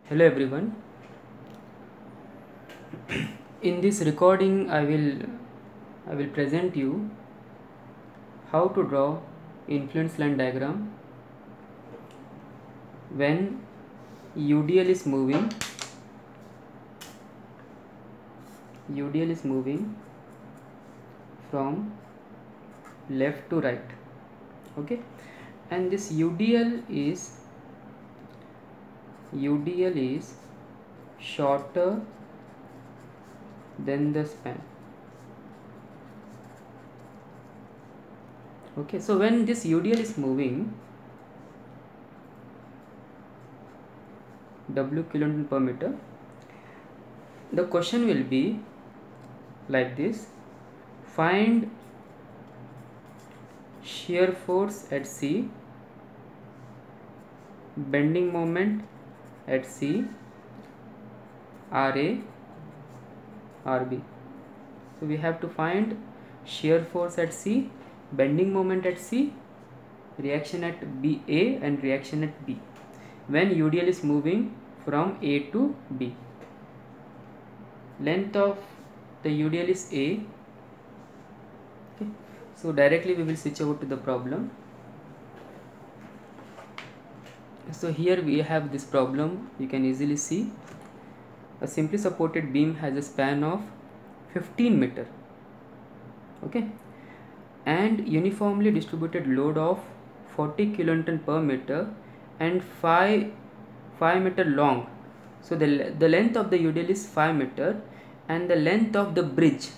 Hello everyone. In this recording I will present you how to draw influence line diagram when UDL is moving from left to right. Okay, and this UDL is shorter than the span. Okay, so when this UDL is moving W kilonewton per meter, the question will be like this: find shear force at C, bending moment at C, RA, RB. So we have to find shear force at C, bending moment at C, reaction at BA and reaction at B when UDL is moving from A to B. Length of the UDL is A. Okay. So directly we will switch over to the problem. So here we have this problem. You can easily see a simply supported beam has a span of 15 meter. Okay, and uniformly distributed load of 40 kilonewton per meter and 5 meter long. So the length of the UDL is 5 meter and the length of the bridge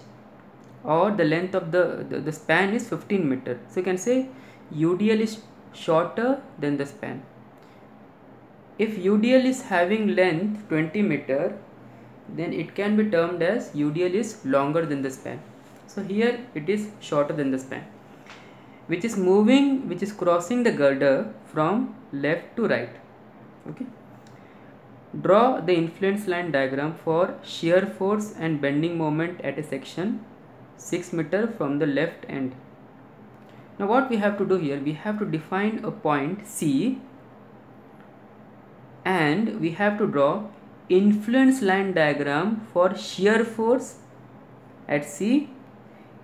or the length of the span is 15 meter. So you can say UDL is shorter than the span. If UDL is having length 20 meter, then it can be termed as UDL is longer than the span. So here it is shorter than the span, which is crossing the girder from left to right. Okay. Draw the influence line diagram for shear force and bending moment at a section 6 meter from the left end. Now what we have to do here, we have to define a point C and we have to draw influence line diagram for shear force at C,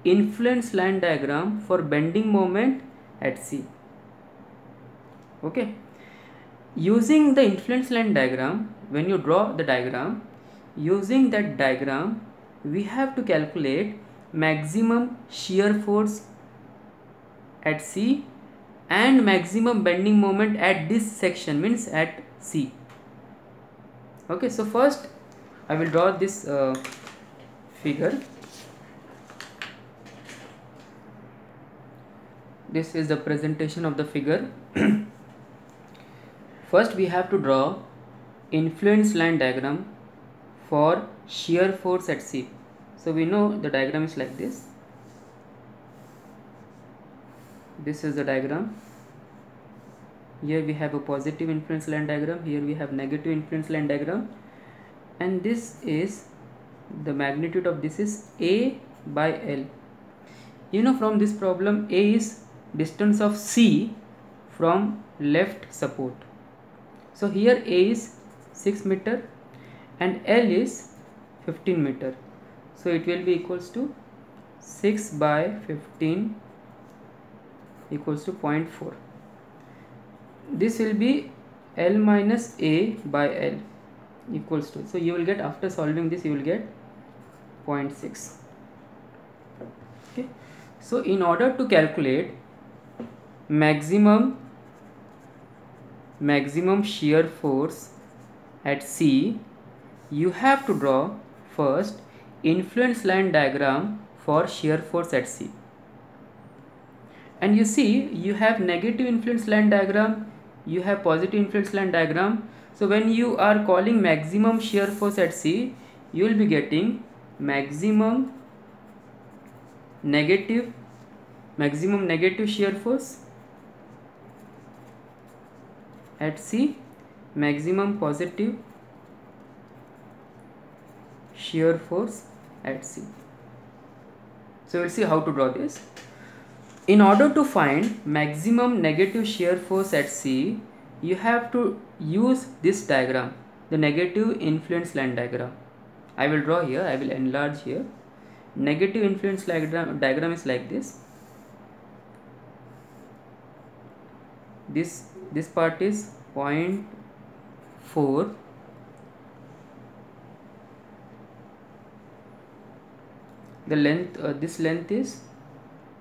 influence line diagram for bending moment at C. Okay, using the influence line diagram, when you draw the diagram, using that diagram we have to calculate maximum shear force at C and maximum bending moment at this section, means at C. Okay, so first I will draw this figure. This is the presentation of the figure. First we have to draw influence line diagram for shear force at C. So we know the diagram is like this. This is the diagram. Here we have a positive influence line diagram, here we have negative influence line diagram, and this is the magnitude of this is A by L. You know, from this problem, A is distance of C from left support. So here A is 6 meter and L is 15 meter. So it will be equals to 6 by 15 equals to 0.4. This will be L minus A by L equals to, so you will get, after solving this, you will get 0.6. Okay, so in order to calculate maximum shear force at C, you have to draw first influence line diagram for shear force at C. And you see, you have negative influence line diagram, you have positive influence line diagram. So when you are calling maximum shear force at C, you will be getting maximum negative shear force at C, maximum positive shear force at C. So we'll see how to draw this. In order to find maximum negative shear force at C, you have to use this diagram. the negative influence line diagram. I will draw here, I will enlarge here. Negative influence diagram is like this. This part is 0.4, the length, this length is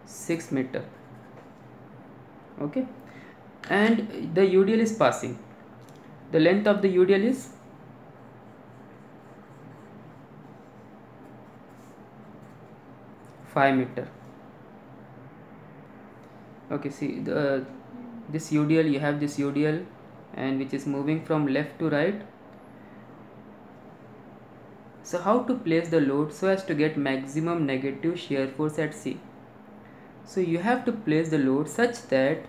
6 meter, okay, and the UDL is passing. The length of the UDL is 5 meter. Okay, see this UDL, you have this UDL and which is moving from left to right. So how to place the load so as to get maximum negative shear force at C? So you have to place the load such that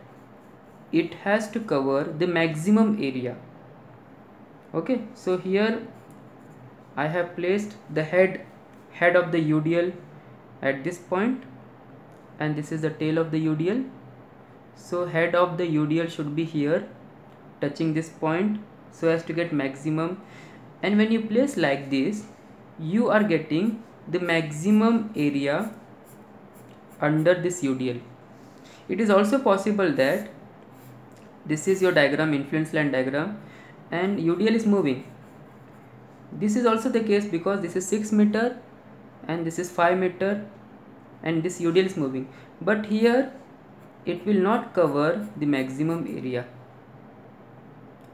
it has to cover the maximum area. Okay, so here I have placed the head of the UDL at this point, and this is the tail of the UDL. So head of the UDL should be here, touching this point, so as to get maximum. And when you place like this, you are getting the maximum area under this UDL. It is also possible that this is your diagram, influence line diagram, and UDL is moving. This is also the case because this is 6 meter and this is 5 meter and this UDL is moving, but here it will not cover the maximum area.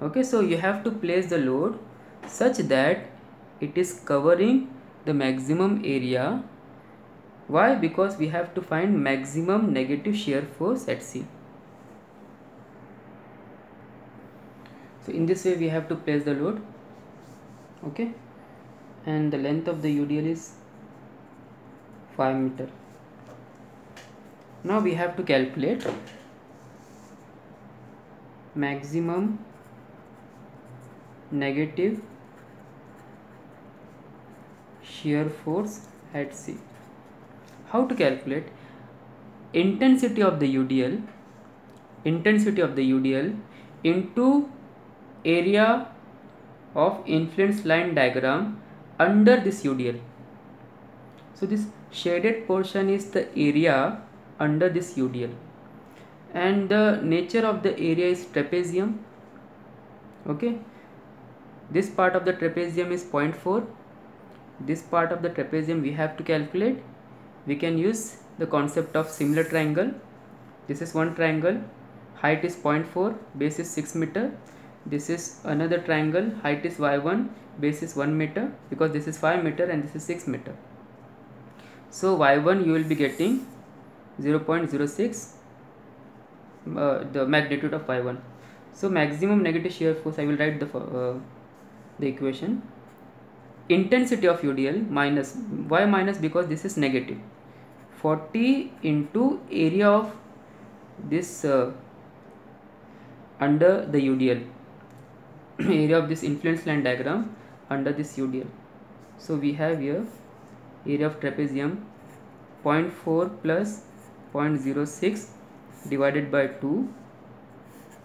Okay, so you have to place the load such that it is covering the maximum area. Why? Because we have to find maximum negative shear force at C. So in this way we have to place the load, okay, and the length of the UDL is 5 meter. Now we have to calculate maximum negative shear force at C. How to calculate? Intensity of the UDL into area of influence line diagram under this UDL. So this shaded portion is the area under this UDL, and the nature of the area is trapezium. Okay, this part of the trapezium is 0.4. This part of the trapezium we have to calculate. We can use the concept of similar triangle. This is one triangle, height is 0.4, base is 6 meter. This is another triangle, height is y1, base is 1 meter, because this is 5 meter and this is 6 meter. So y1 you will be getting 0.06, the magnitude of y1. So maximum negative shear force, I will write the equation. Intensity of UDL minus, why minus? Because this is negative. 40 into area of this under the UDL, area of this influence line diagram under this UDL. So we have here area of trapezium 0.4 plus 0.06 divided by 2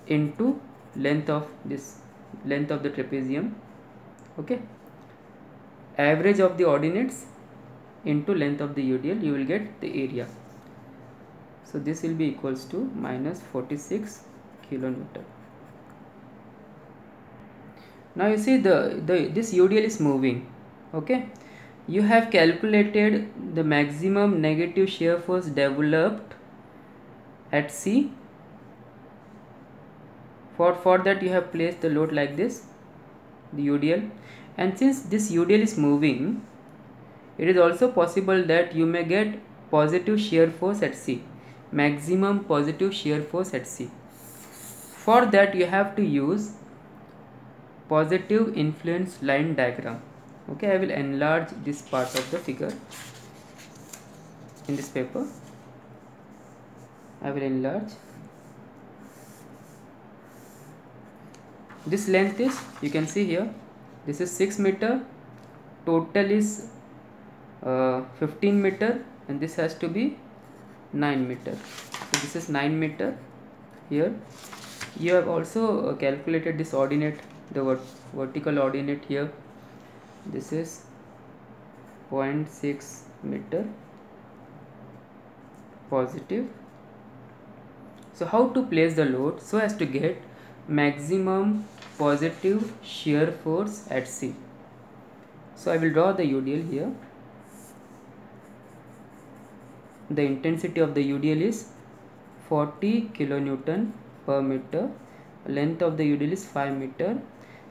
into length of the trapezium, okay, average of the ordinates into length of the UDL, you will get the area. So this will be equals to minus 46 kilonewton. Now you see this UDL is moving, okay. You have calculated the maximum negative shear force developed at C. For that you have placed the load like this, the UDL, and since this UDL is moving, it is also possible that you may get positive shear force at C, maximum positive shear force at C. For that you have to use positive influence line diagram. Okay, I will enlarge this part of the figure in this paper. I will enlarge. This length is, you can see here, this is 6 meter, total is 15 meter, and this has to be 9 meter. So this is 9 meter here. You have also calculated this ordinate the vertical ordinate here. This is 0.6 meter positive. So how to place the load so as to get maximum positive shear force at C? So I will draw the UDL here. The intensity of the UDL is 40 kilonewton per meter. Length of the UDL is 5 meter.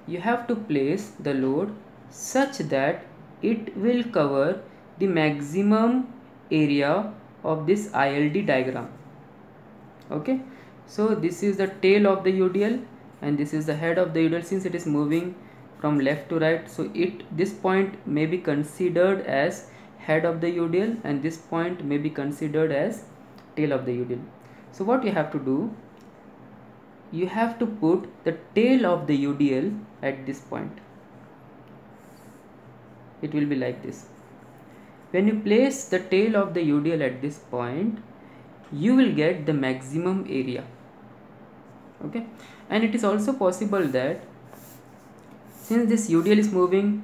You have to place the load such that it will cover the maximum area of this ILD diagram. Okay, so this is the tail of the UDL and this is the head of the UDL. Since it is moving from left to right, so this point may be considered as head of the UDL and this point may be considered as tail of the UDL. So what you have to do, you have to put the tail of the UDL at this point. It will be like this. When you place the tail of the UDL at this point, you will get the maximum area. Okay, and it is also possible that since this UDL is moving,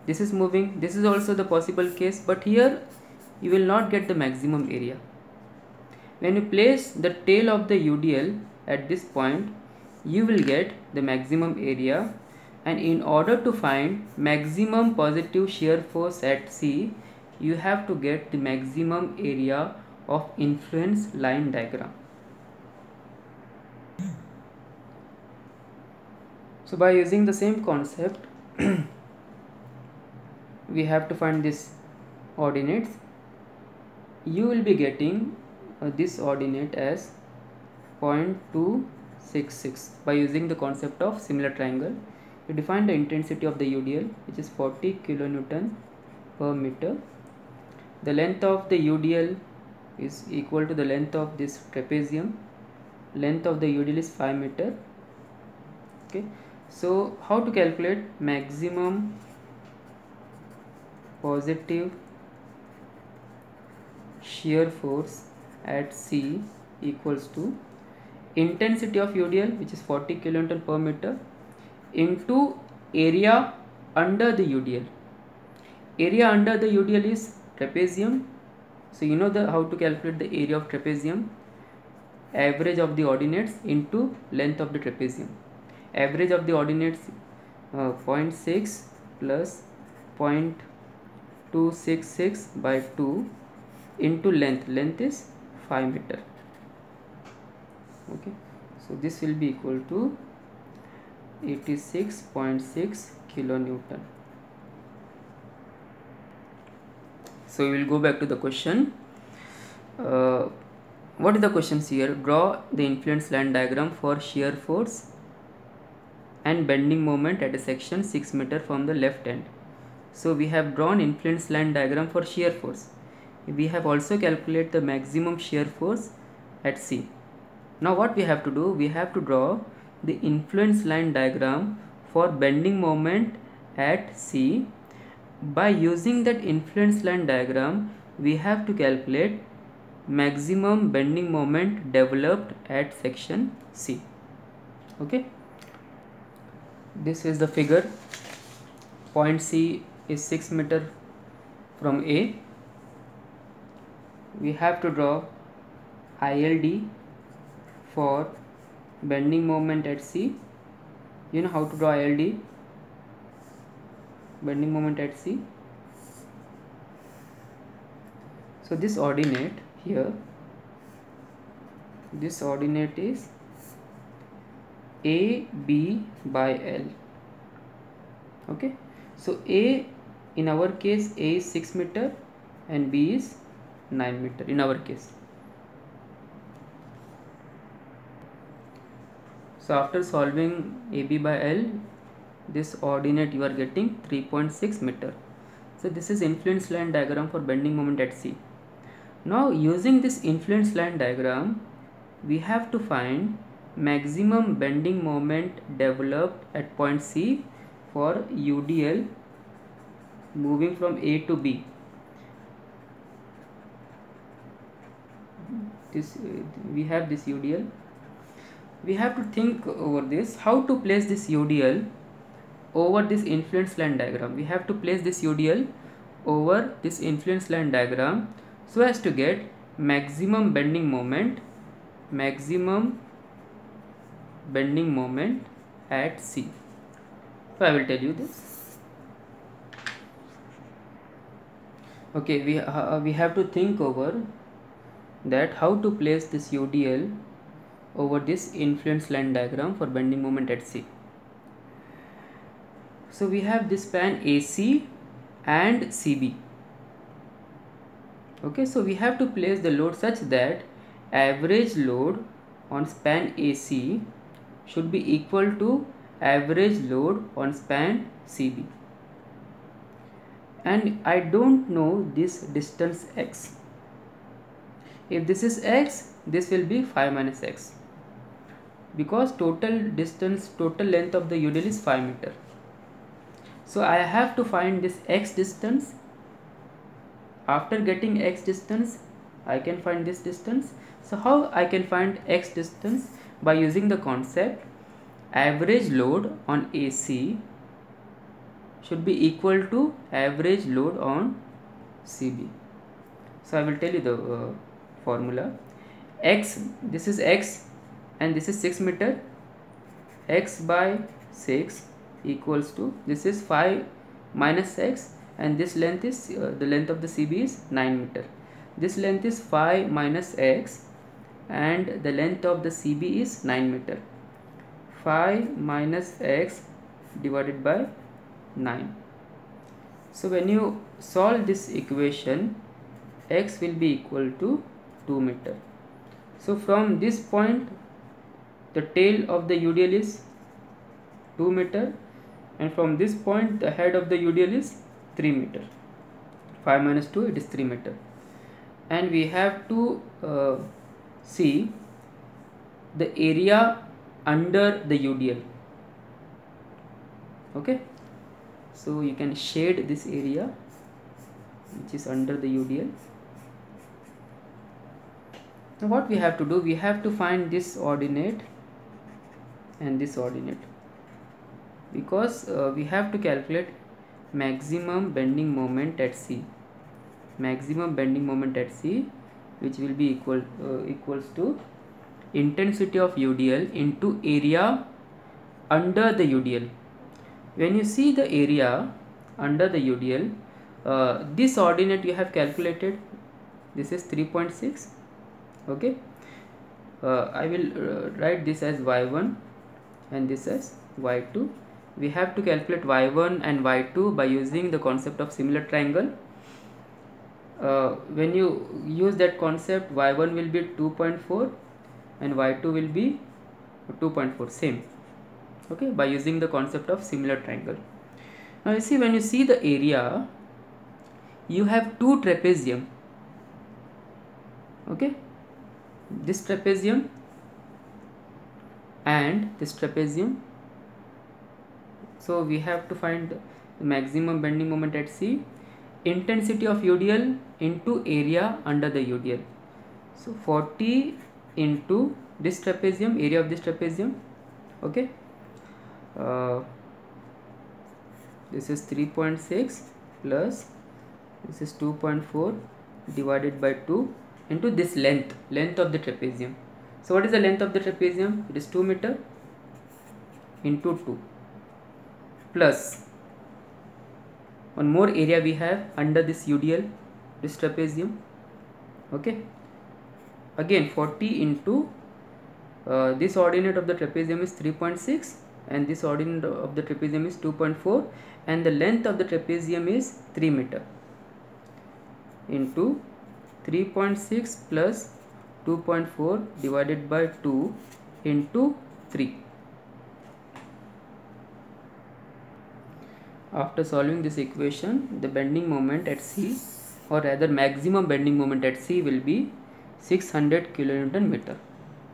this is moving, this is also the possible case, but here you will not get the maximum area. When you place the tail of the UDL at this point, you will get the maximum area, and in order to find maximum positive shear force at C, you have to get the maximum area of influence line diagram. So by using the same concept, we have to find this ordinates. You will be getting this ordinate as 0.266 by using the concept of similar triangle. You define the intensity of the UDL, which is 40 kilonewton per meter. The length of the UDL is equal to the length of this trapezium. Length of the UDL is 5 meter. Okay, so how to calculate maximum positive shear force at C equals to intensity of UDL, which is 40 kilonewton per meter, into area under the UDL. Area under the UDL is trapezium. So you know how to calculate the area of trapezium. Average of the ordinates into length of the trapezium. Average of the ordinates 0.6 plus 0.266 by 2 into length. Length is 5 meter. Okay, so this will be equal to 86.6 kilonewton. So we will go back to the question. What is the questions here? Draw the influence line diagram for shear force and bending moment at a section 6 meter from the left end. So we have drawn influence line diagram for shear force. We have also calculated the maximum shear force at C. Now what we have to do? We have to draw the influence line diagram for bending moment at C. By using that influence line diagram, we have to calculate maximum bending moment developed at section C. Okay, this is the figure. Point C is 6 meter from A. We have to draw ILD for bending moment at C. You know how to draw ILD, bending moment at C. So this ordinate here, this ordinate is AB by L. Okay, so A, in our case A is 6 meter and B is 9 meter in our case. So after solving AB by L, this ordinate you are getting 3.6 meter. So this is influence line diagram for bending moment at C. Now using this influence line diagram, we have to find maximum bending moment developed at point C for UDL moving from A to B. We have this UDL. we have to think over this, how to place this UDL over this influence line diagram. We have to place this UDL over this influence line diagram so as to get maximum bending moment at C. So I will tell you this. Okay, we have to think over that how to place this UDL over this influence line diagram for bending moment at C. So we have this span AC and CB. Okay, so we have to place the load such that average load on span AC should be equal to average load on span CB. And I don't know this distance x. If this is x, this will be phi minus x, because total length of the UDL is 5 meter. So I have to find this x distance. After getting x distance, I can find this distance. So how I can find x distance? By using the concept average load on AC should be equal to average load on CB. So I will tell you the formula. X, this is x and this is 6 meter. X by 6 equals to, this is 5 minus x, and this length is the length of the CB is 9 meter. This length is 5 minus x and the length of the CB is 9 meter. 5 minus x divided by 9. So when you solve this equation, x will be equal to 2 meter. So from this point, the tail of the UDL is 2 meter, and from this point the head of the UDL is 3 meter. 5 minus 2, it is 3 meter. And we have to see the area under the UDL. Okay, so you can shade this area which is under the UDL. Now what we have to do, we have to find this ordinate and this ordinate, because we have to calculate maximum bending moment at C. Maximum bending moment at C, which will be equals to intensity of UDL into area under the UDL. When you see the area under the UDL, this ordinate you have calculated, this is 3.6. okay, I will write this as y1 and this as y2. We have to calculate y1 and y2 by using the concept of similar triangle. When you use that concept, y1 will be 2.4 and y2 will be 2.4, same. Okay, by using the concept of similar triangle. Now you see, when you see the area, you have two trapezium. Okay, this trapezium and this trapezium. So we have to find the maximum bending moment at C, intensity of UDL into area under the UDL. So 40 into this trapezium, area of this trapezium. Okay, this is 3.6 plus this is 2.4 divided by 2 into this length of the trapezium. So what is the length of the trapezium? It is 2 meter into 2 plus one more area we have under this UDL, this trapezium. Okay, again 40 into this ordinate of the trapezium is 3.6 and this ordinate of the trapezium is 2.4 and the length of the trapezium is 3 meter into 3.6 plus 2.4 divided by 2 into 3. After solving this equation, the bending moment at C, or rather maximum bending moment at C, will be 600 kilonewton meter.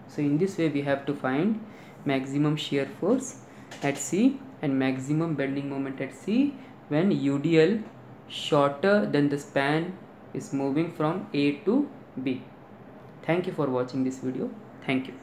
So in this way we have to find maximum shear force at C and maximum bending moment at C when UDL shorter than the span is moving from A to B. Thank you for watching this video. Thank you.